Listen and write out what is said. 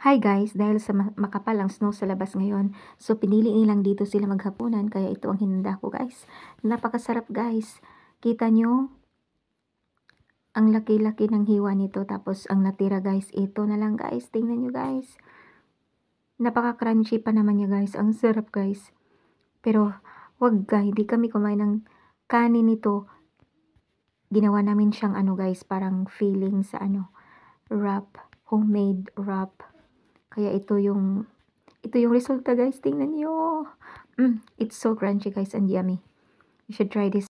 Hi guys, dahil sa makapal ang snow sa labas ngayon, so pinili nilang dito sila maghapunan, kaya ito ang hinanda ko guys. Napakasarap guys. Kita nyo, ang laki-laki ng hiwa nito, tapos ang natira guys, ito na lang guys. Tingnan nyo guys. Napaka-crunchy pa naman niya guys. Ang sarap guys. Pero wag guys, hindi kami kumain ng kanin nito. Ginawa namin siyang ano guys, parang filling sa wrap, homemade wrap. Kaya ito yung resulta guys. Tingnan nyo. It's so crunchy guys and yummy. You should try this.